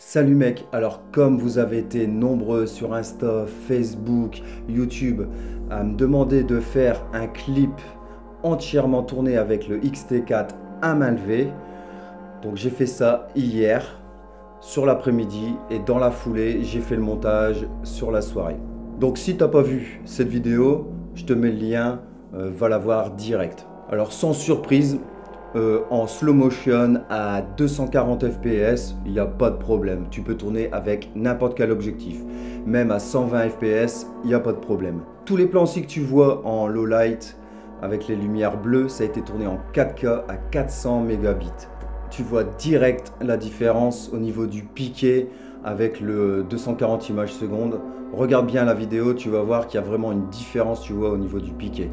Salut mec, alors comme vous avez été nombreux sur Insta, Facebook, YouTube à me demander de faire un clip entièrement tourné avec le X-T4 à main levée, donc j'ai fait ça hier sur l'après-midi et dans la foulée j'ai fait le montage sur la soirée. Donc si t'as pas vu cette vidéo, je te mets le lien, va la voir direct. Alors sans surprise, en slow motion à 240 fps, il n'y a pas de problème. Tu peux tourner avec n'importe quel objectif. Même à 120 fps, il n'y a pas de problème. Tous les plans aussi que tu vois en low light avec les lumières bleues, ça a été tourné en 4K à 400 mégabits. Tu vois direct la différence au niveau du piqué avec le 240 images secondes. Regarde bien la vidéo, tu vas voir qu'il y a vraiment une différence, tu vois, au niveau du piqué.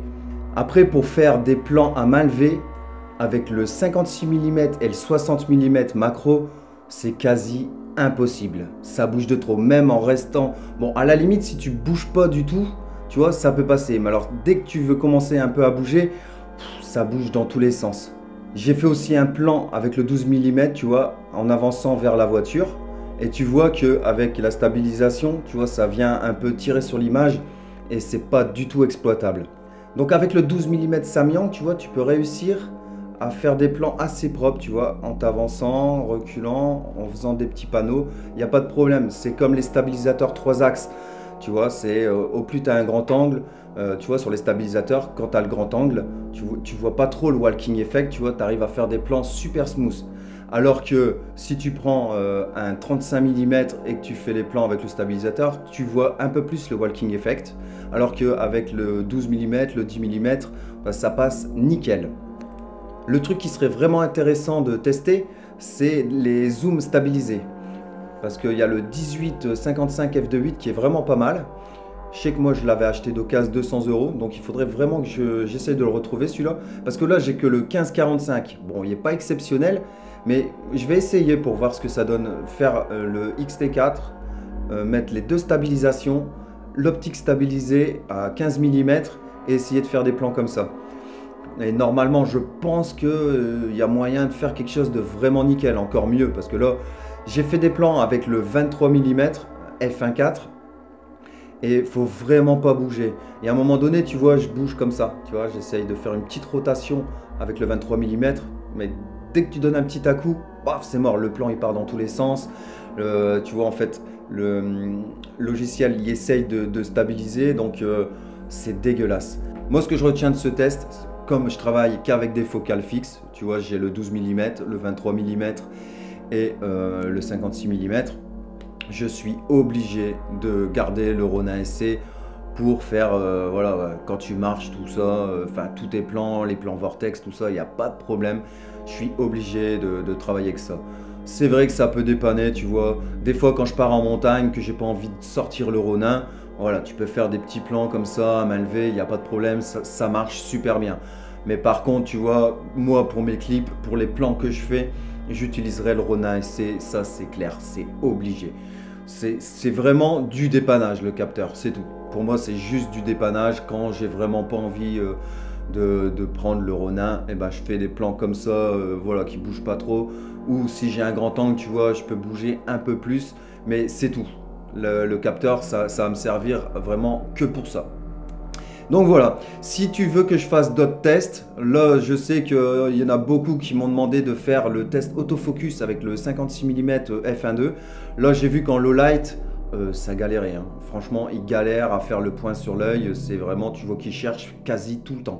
Après, pour faire des plans à main levée, avec le 56 mm et le 60 mm macro, c'est quasi impossible. Ça bouge de trop, même en restant... Bon, à la limite, si tu bouges pas du tout, tu vois, ça peut passer. Mais alors, dès que tu veux commencer un peu à bouger, ça bouge dans tous les sens. J'ai fait aussi un plan avec le 12 mm, tu vois, en avançant vers la voiture. Et tu vois qu'avec la stabilisation, tu vois, ça vient un peu tirer sur l'image et c'est pas du tout exploitable. Donc avec le 12 mm Samyang, tu vois, tu peux réussir à faire des plans assez propres, tu vois, en t'avançant, reculant, en faisant des petits panneaux, il n'y a pas de problème. C'est comme les stabilisateurs 3 axes, tu vois, c'est au plus tu as un grand angle, tu vois, sur les stabilisateurs, quand tu as le grand angle, tu vois pas trop le walking effect, tu vois, tu arrives à faire des plans super smooth. Alors que si tu prends un 35 mm et que tu fais les plans avec le stabilisateur, tu vois un peu plus le walking effect, alors qu'avec le 12 mm, le 10 mm, bah, ça passe nickel. Le truc qui serait vraiment intéressant de tester, c'est les zooms stabilisés. Parce qu'il y a le 18-55 f2.8 qui est vraiment pas mal. Je sais que moi je l'avais acheté d'occasion 200 €, donc il faudrait vraiment que j'essaye de le retrouver celui-là. Parce que là j'ai que le 15-45. Bon, il n'est pas exceptionnel, mais je vais essayer pour voir ce que ça donne. Faire le X-T4, mettre les deux stabilisations, l'optique stabilisée à 15 mm et essayer de faire des plans comme ça. Et normalement, je pense qu'il y a moyen de faire quelque chose de vraiment nickel, encore mieux. Parce que là, j'ai fait des plans avec le 23 mm f1.4 et il faut vraiment pas bouger. Et à un moment donné, tu vois, je bouge comme ça. Tu vois, j'essaye de faire une petite rotation avec le 23 mm. Mais dès que tu donnes un petit à-coup, paf, c'est mort. Le plan, il part dans tous les sens. Tu vois, en fait, le logiciel, il essaye de stabiliser. Donc, c'est dégueulasse. Moi, ce que je retiens de ce test, comme je travaille qu'avec des focales fixes, tu vois, j'ai le 12 mm, le 23 mm et le 56 mm, je suis obligé de garder le Ronin SC pour faire, voilà, quand tu marches, tout ça, enfin tous tes plans, les plans vortex, tout ça, il n'y a pas de problème. Je suis obligé de travailler avec ça. C'est vrai que ça peut dépanner, tu vois. Des fois, quand je pars en montagne, que j'ai pas envie de sortir le Ronin, voilà, tu peux faire des petits plans comme ça, à main levée, il n'y a pas de problème, ça marche super bien. Mais par contre, tu vois, moi, pour mes clips, pour les plans que je fais, j'utiliserai le Ronin SC, ça c'est clair, c'est obligé. C'est vraiment du dépannage, le capteur, c'est tout. Pour moi, c'est juste du dépannage. Quand j'ai vraiment pas envie de prendre le Ronin, et ben, je fais des plans comme ça, voilà, qui bougent pas trop. Ou si j'ai un grand angle, tu vois, je peux bouger un peu plus, mais c'est tout. Le capteur, ça va me servir vraiment que pour ça. Donc voilà, si tu veux que je fasse d'autres tests, là je sais qu'il y en a beaucoup qui m'ont demandé de faire le test autofocus avec le 56 mm f1.2. Là j'ai vu qu'en low light, ça galérait. Hein. Franchement, il galère à faire le point sur l'œil. C'est vraiment, tu vois qu'il cherche quasi tout le temps.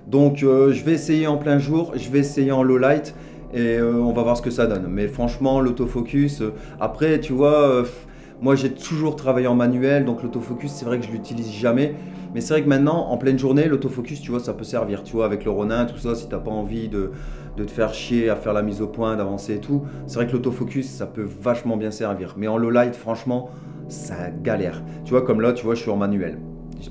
Donc je vais essayer en plein jour, je vais essayer en low light et on va voir ce que ça donne. Mais franchement, l'autofocus, après tu vois... moi, j'ai toujours travaillé en manuel, donc l'autofocus, c'est vrai que je l'utilise jamais. Mais c'est vrai que maintenant, en pleine journée, l'autofocus, tu vois, ça peut servir. Tu vois, avec le Ronin, tout ça, si tu n'as pas envie de te faire chier à faire la mise au point, d'avancer et tout, c'est vrai que l'autofocus, ça peut vachement bien servir. Mais en low light, franchement, ça galère. Tu vois, comme là, tu vois, je suis en manuel.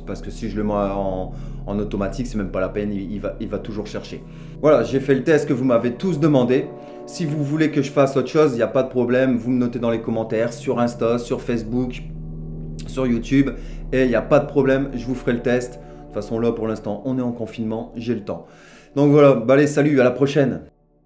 Parce que si je le mets en automatique, c'est même pas la peine, il va toujours chercher. Voilà, j'ai fait le test que vous m'avez tous demandé. Si vous voulez que je fasse autre chose, il n'y a pas de problème. Vous me notez dans les commentaires, sur Insta, sur Facebook, sur YouTube. Et il n'y a pas de problème, je vous ferai le test. De toute façon, là, pour l'instant, on est en confinement, j'ai le temps. Donc voilà, bah allez, salut, à la prochaine.